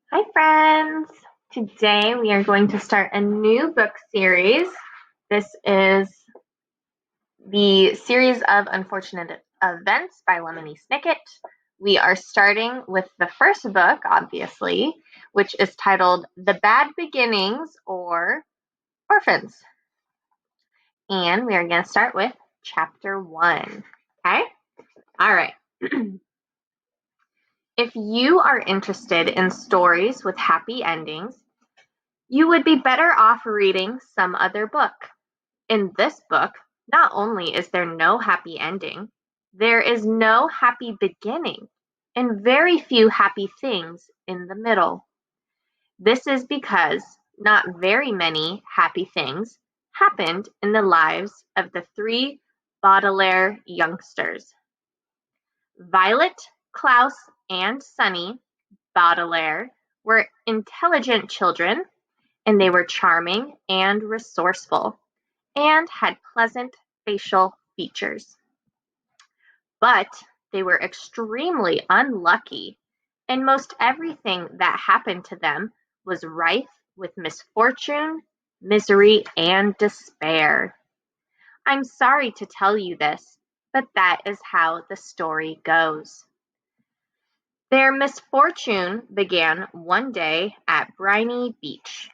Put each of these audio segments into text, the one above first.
Hi, friends! Today we are going to start a new book series. This is the series of Unfortunate Events by Lemony Snicket. We are starting with the first book, obviously, which is titled The Bad Beginnings or Orphans. And we are going to start with chapter 1. Okay? All right. If you are interested in stories with happy endings, you would be better off reading some other book. In this book, not only is there no happy ending, there is no happy beginning, and very few happy things in the middle. This is because not very many happy things happened in the lives of the three Baudelaire youngsters. Violet, Klaus, and Sunny Baudelaire were intelligent children, and they were charming and resourceful, and had pleasant facial features. But they were extremely unlucky, and most everything that happened to them was rife with misfortune, misery, and despair. I'm sorry to tell you this, but that is how the story goes. Their misfortune began one day at Briny Beach.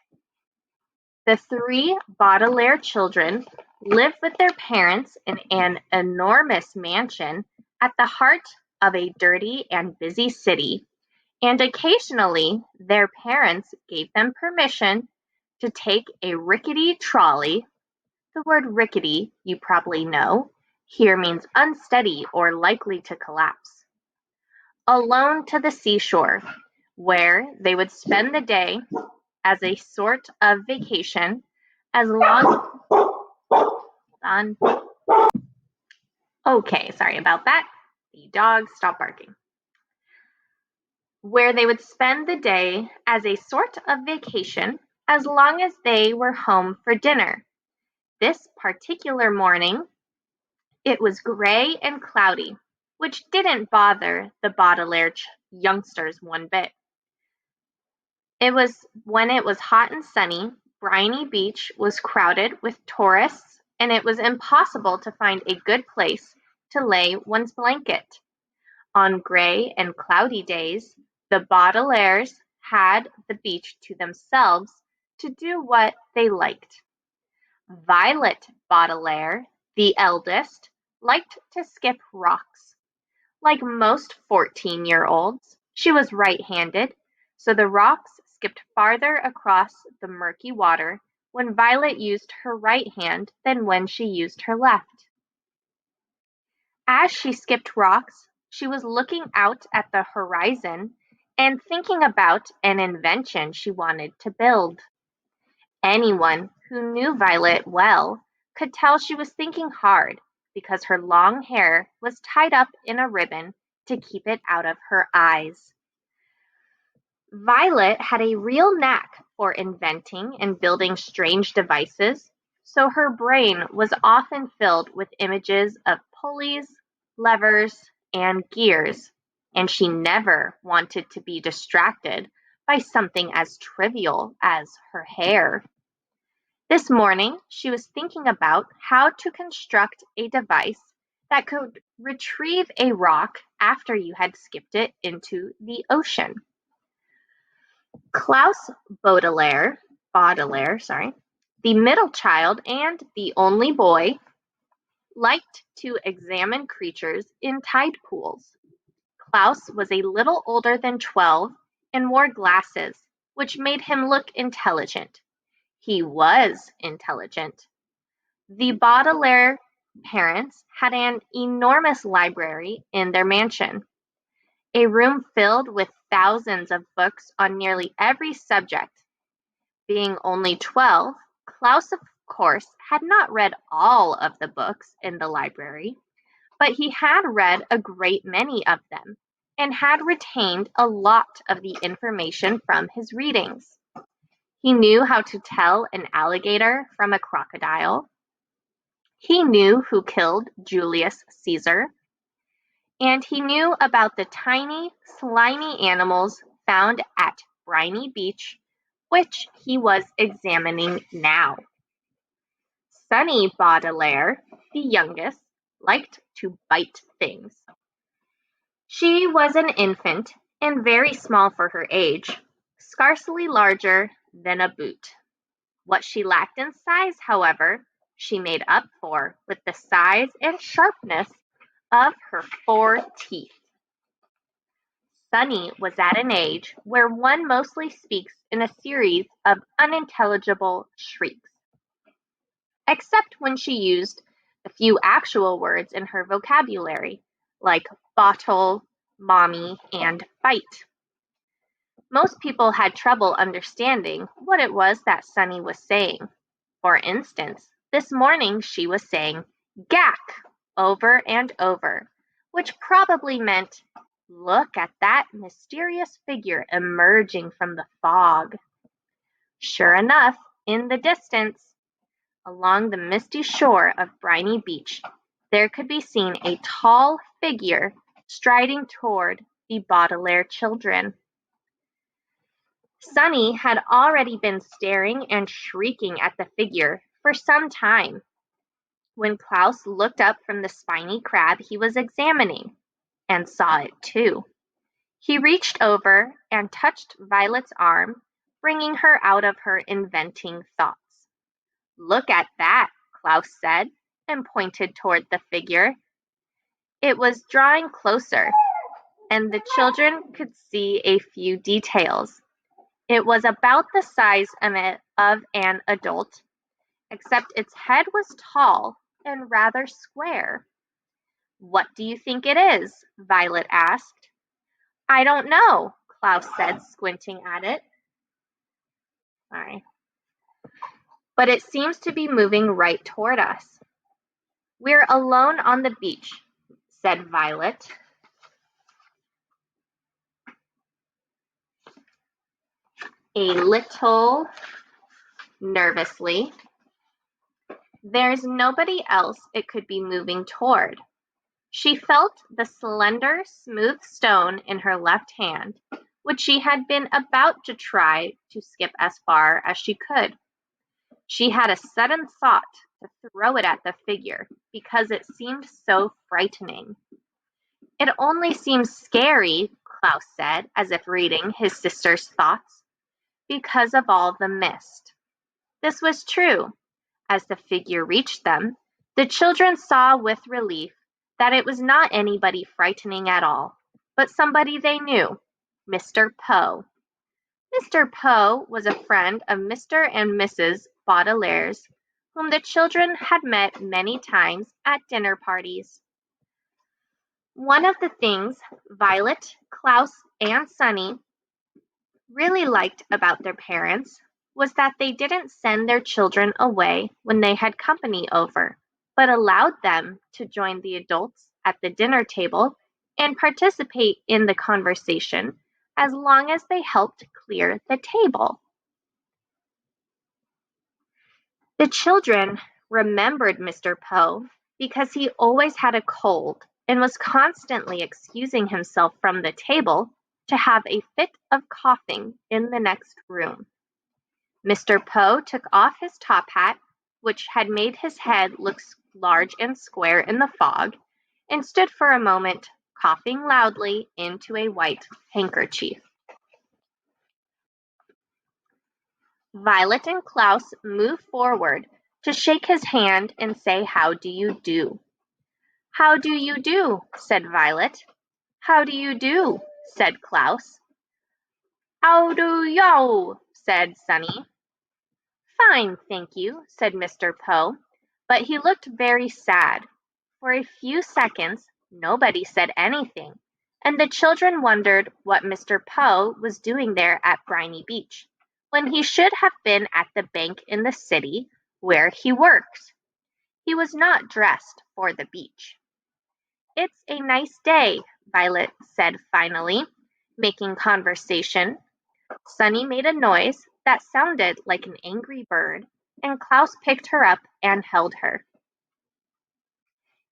The three Baudelaire children live with their parents in an enormous mansion at the heart of a dirty and busy city, and occasionally their parents gave them permission to take a rickety trolley. The word rickety, you probably know, here means unsteady or likely to collapse, alone to the seashore, where they would spend the day as a sort of vacation as long on okay, sorry about that. The dog stopped barking. Where they would spend the day as a sort of vacation as long as they were home for dinner. This particular morning, it was gray and cloudy, which didn't bother the Baudelaire youngsters one bit. It was when it was hot and sunny, Briny Beach was crowded with tourists, and it was impossible to find a good place to lay one's blanket. On gray and cloudy days, the Baudelaires had the beach to themselves to do what they liked. Violet Baudelaire, the eldest, liked to skip rocks. Like most 14-year-olds, she was right-handed, so the rocks skipped farther across the murky water when Violet used her right hand than when she used her left. As she skipped rocks, she was looking out at the horizon and thinking about an invention she wanted to build. Anyone who knew Violet well could tell she was thinking hard because her long hair was tied up in a ribbon to keep it out of her eyes. Violet had a real knack for inventing and building strange devices, so her brain was often filled with images of pulleys, levers, and gears, and she never wanted to be distracted by something as trivial as her hair. This morning she was thinking about how to construct a device that could retrieve a rock after you had skipped it into the ocean. Klaus Baudelaire, the middle child and the only boy, liked to examine creatures in tide pools. Klaus was a little older than 12 and wore glasses, which made him look intelligent. He was intelligent. The Baudelaire parents had an enormous library in their mansion, a room filled with thousands of books on nearly every subject. Being only 12, Klaus of course had not read all of the books in the library, but he had read a great many of them and had retained a lot of the information from his readings. He knew how to tell an alligator from a crocodile. He knew who killed Julius Caesar, and he knew about the tiny, slimy animals found at briny beach, which he was examining now. Sunny Baudelaire, the youngest, liked to bite things. She was an infant, and very small for her age, scarcely larger than a boot. What she lacked in size, however, she made up for with the size and sharpness of her 4 teeth. Sunny was at an age where one mostly speaks in a series of unintelligible shrieks, except when she used a few actual words in her vocabulary, like bottle, mommy, and bite. Most people had trouble understanding what it was that Sunny was saying. For instance, this morning she was saying "gack" over and over, which probably meant, "Look at that mysterious figure emerging from the fog." Sure enough, in the distance, along the misty shore of Briny Beach, there could be seen a tall figure striding toward the Baudelaire children. Sunny had already been staring and shrieking at the figure for some time, when Klaus looked up from the spiny crab he was examining, and saw it too. He reached over and touched Violet's arm, bringing her out of her inventing thoughts. "Look at that," Klaus said, and pointed toward the figure. It was drawing closer, and the children could see a few details. It was about the size of an adult, except its head was tall and rather square. "What do you think it is?" Violet asked. "I don't know," Klaus said, squinting at it. Sorry. "But it seems to be moving right toward us." "We're alone on the beach," said Violet. A little nervously. "There's nobody else it could be moving toward." She felt the slender, smooth stone in her left hand, which she had been about to try to skip as far as she could. She had a sudden thought to throw it at the figure, because it seemed so frightening. "It only seems scary," Klaus said, as if reading his sister's thoughts, "because of all the mist." This was true. As the figure reached them, the children saw with relief that it was not anybody frightening at all, but somebody they knew, Mr. Poe. Mr. Poe was a friend of Mr. and Mrs. Baudelaire's, whom the children had met many times at dinner parties. One of the things Violet, Klaus, and Sunny really liked about their parents was that they didn't send their children away when they had company over, but allowed them to join the adults at the dinner table and participate in the conversation as long as they helped clear the table. The children remembered Mr. Poe because he always had a cold and was constantly excusing himself from the table to have a fit of coughing in the next room. Mr. Poe took off his top hat, which had made his head look large and square in the fog, and stood for a moment coughing loudly into a white handkerchief. Violet and Klaus moved forward to shake his hand and say how do you do. "How do you do?" said Violet. "How do you do?" said Klaus. "How do yo?" said Sunny. "Fine, thank you," said Mr. Poe, but he looked very sad. For a few seconds nobody said anything, and the children wondered what Mr. Poe was doing there at Briny Beach, when he should have been at the bank in the city where he works. He was not dressed for the beach. "It's a nice day," Violet said finally, making conversation. Sunny made a noise that sounded like an angry bird, and Klaus picked her up and held her.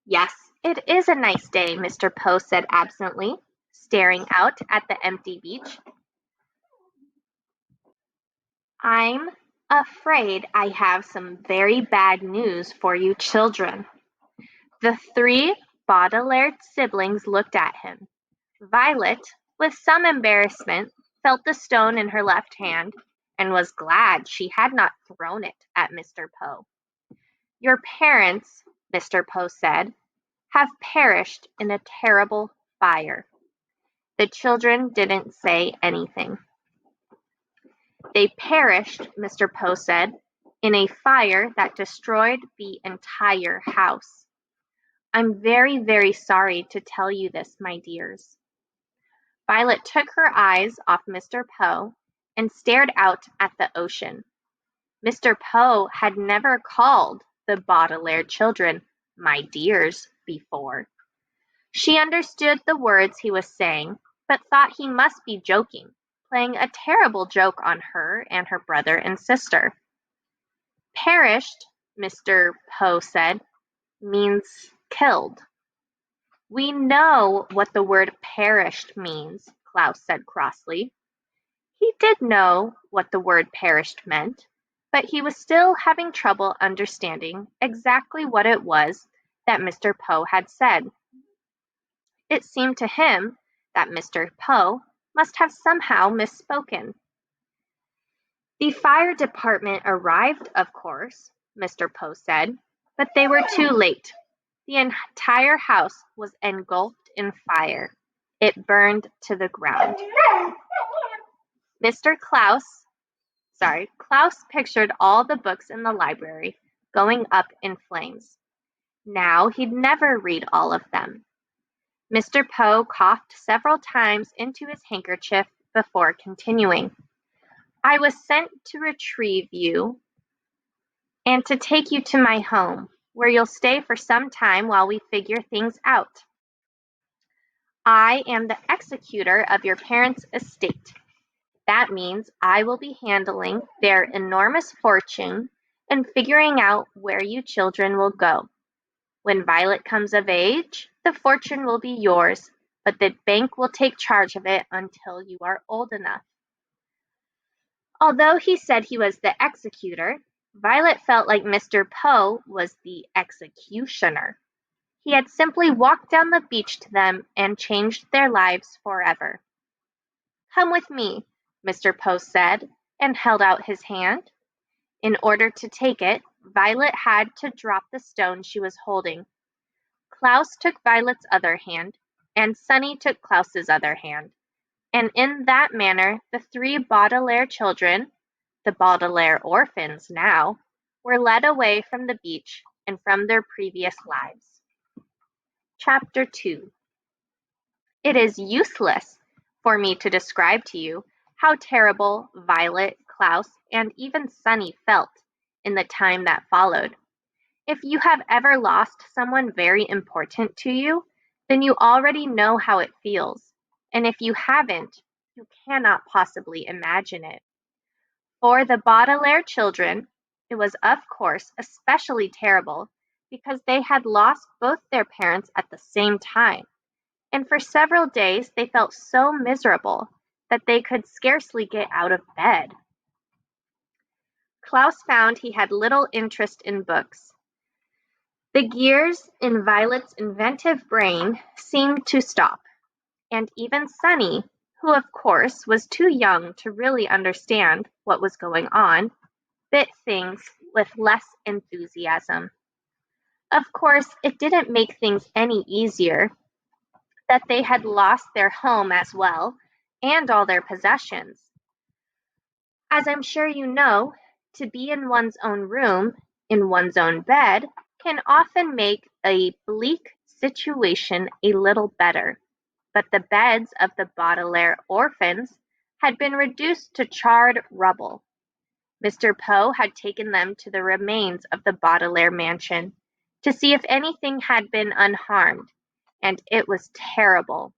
"Yes, it is a nice day," Mr. Poe said absently, staring out at the empty beach. I'm afraid I have some very bad news for you children. The three Baudelaire siblings looked at him. Violet, with some embarrassment, felt the stone in her left hand and was glad she had not thrown it at Mr. Poe. Your parents, Mr. Poe said, have perished in a terrible fire. The children didn't say anything. They perished, Mr. Poe said, in a fire that destroyed the entire house. I'm very, very sorry to tell you this, my dears. Violet took her eyes off Mr. Poe and stared out at the ocean. Mr. Poe had never called the Baudelaire children "my dears" before. She understood the words he was saying, but thought he must be joking, playing a terrible joke on her and her brother and sister. Perished, Mr. Poe said, means killed. We know what the word perished means, Klaus said crossly. He did know what the word perished meant, but he was still having trouble understanding exactly what it was that Mr. Poe had said. It seemed to him that Mr. Poe must have somehow misspoken. The fire department arrived, of course, Mr. Poe said, but they were too late. The entire house was engulfed in fire. It burned to the ground. Klaus pictured all the books in the library going up in flames. Now he'd never read all of them. Mr. Poe coughed several times into his handkerchief before continuing. I was sent to retrieve you and to take you to my home, where you'll stay for some time while we figure things out. I am the executor of your parents' estate. That means I will be handling their enormous fortune and figuring out where you children will go. When Violet comes of age, the fortune will be yours, but the bank will take charge of it until you are old enough. Although he said he was the executor, Violet felt like Mr. Poe was the executioner. He had simply walked down the beach to them and changed their lives forever. Come with me, Mr. Poe said, and held out his hand. In order to take it, Violet had to drop the stone she was holding. Klaus took Violet's other hand, and Sunny took Klaus's other hand, and in that manner the three Baudelaire children, the Baudelaire orphans now, were led away from the beach and from their previous lives. Chapter 2. It is useless for me to describe to you how terrible Violet, Klaus, and even Sunny felt in the time that followed. If you have ever lost someone very important to you, then you already know how it feels, and if you haven't, you cannot possibly imagine it. For the Baudelaire children, it was of course especially terrible because they had lost both their parents at the same time, and for several days they felt so miserable that they could scarcely get out of bed. Klaus found he had little interest in books. The gears in Violet's inventive brain seemed to stop, and even Sunny, who of course was too young to really understand what was going on, bit things with less enthusiasm. Of course, it didn't make things any easier that they had lost their home as well, and all their possessions. As I'm sure you know, to be in one's own room, in one's own bed, can often make a bleak situation a little better, but the beds of the Baudelaire orphans had been reduced to charred rubble. Mr. Poe had taken them to the remains of the Baudelaire mansion to see if anything had been unharmed, and it was terrible.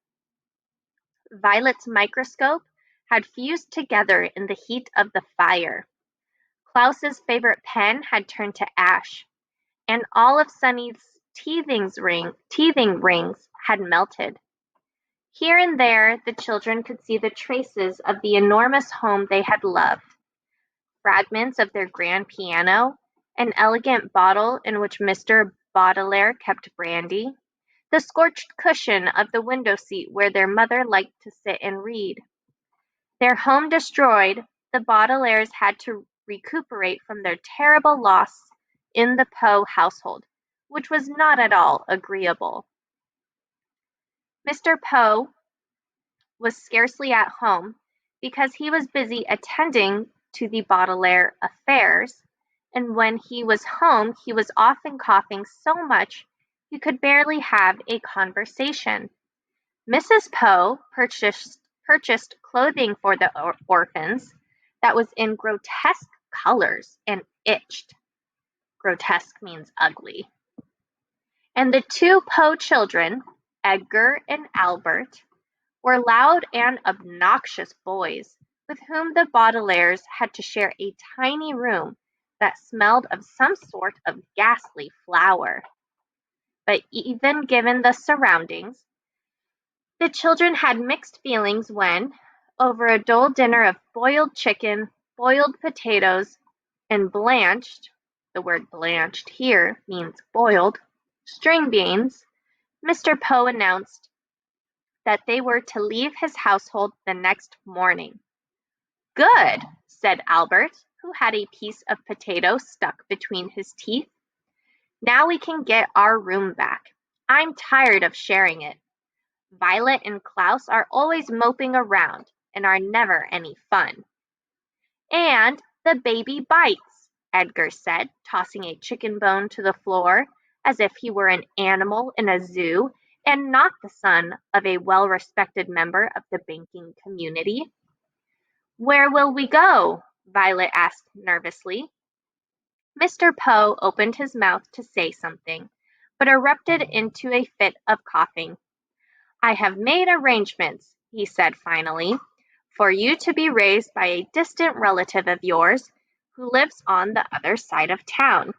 Violet's microscope had fused together in the heat of the fire. Klaus's favorite pen had turned to ash, and all of Sunny's teething rings had melted. Here and there the children could see the traces of the enormous home they had loved. fragments of their grand piano, an elegant bottle in which Mr. Baudelaire kept brandy, the scorched cushion of the window seat where their mother liked to sit and read. Their home destroyed, the Baudelaires had to recuperate from their terrible loss in the Poe household, which was not at all agreeable. Mr. Poe was scarcely at home, because he was busy attending to the Baudelaire affairs, and when he was home he was often coughing so much he could barely have a conversation. Mrs. Poe purchased clothing for the orphans that was in grotesque colors and itched. Grotesque means ugly. And the two Poe children, Edgar and Albert, were loud and obnoxious boys with whom the Baudelaires had to share a tiny room that smelled of some sort of ghastly flower. But even given the surroundings, the children had mixed feelings when, over a dull dinner of boiled chicken, boiled potatoes, and blanched (the word blanched here means boiled) string beans, Mr. Poe announced that they were to leave his household the next morning. "Good," said Albert, who had a piece of potato stuck between his teeth. "Now we can get our room back. I'm tired of sharing it. Violet and Klaus are always moping around and are never any fun." "And the baby bites," Edgar said, tossing a chicken bone to the floor as if he were an animal in a zoo and not the son of a well-respected member of the banking community. "Where will we go?" Violet asked nervously. Mr. Poe opened his mouth to say something, but erupted into a fit of coughing. "I have made arrangements," he said finally, "for you to be raised by a distant relative of yours who lives on the other side of town.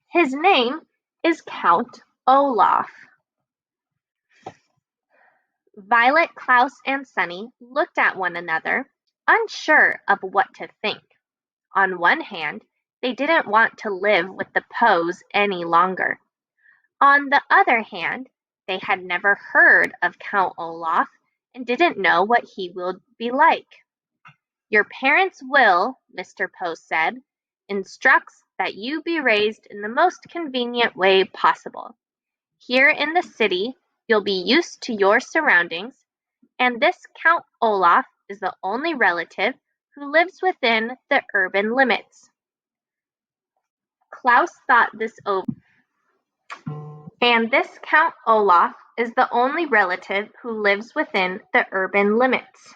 His name is Count Olaf." Violet, Klaus, and Sunny looked at one another, unsure of what to think. On one hand, they didn't want to live with the Poes any longer. On the other hand, they had never heard of Count Olaf and didn't know what he would be like. "Your parents' will," Mr. Poe said, "instructs that you be raised in the most convenient way possible. Here in the city you'll be used to your surroundings, and this Count Olaf is the only relative who lives within the urban limits." Klaus thought this over. "And this Count Olaf is the only relative who lives within the urban limits."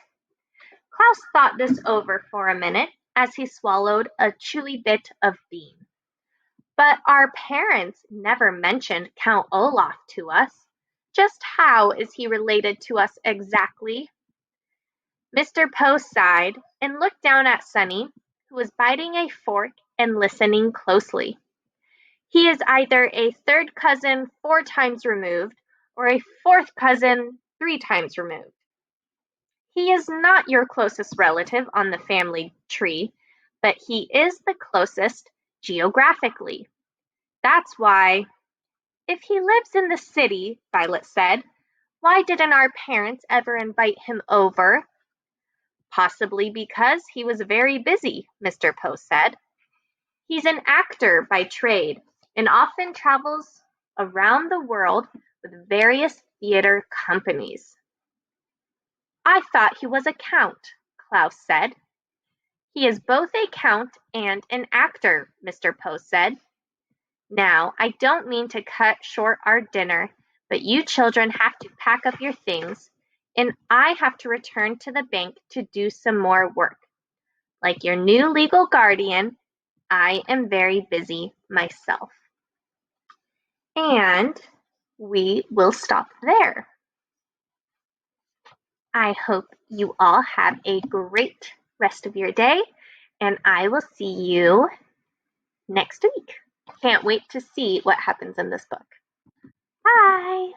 Klaus thought this over for a minute as he swallowed a chewy bit of bean. "But our parents never mentioned Count Olaf to us. Just how is he related to us exactly?" Mr. Poe sighed and looked down at Sunny, who was biting a fork and listening closely. "He is either a third cousin 4 times removed or a fourth cousin 3 times removed. He is not your closest relative on the family tree, but he is the closest geographically. That's why—" "If he lives in the city," Violet said, "why didn't our parents ever invite him over?" "Possibly because he was very busy," Mr. Poe said. "He's an actor by trade and often travels around the world with various theater companies." "I thought he was a count," Klaus said. "He is both a count and an actor," Mr. Poe said. "Now, I don't mean to cut short our dinner, but you children have to pack up your things, and I have to return to the bank to do some more work. Like your new legal guardian, I am very busy myself." And we will stop there. I hope you all have a great rest of your day, and I will see you next week. Can't wait to see what happens in this book. Bye!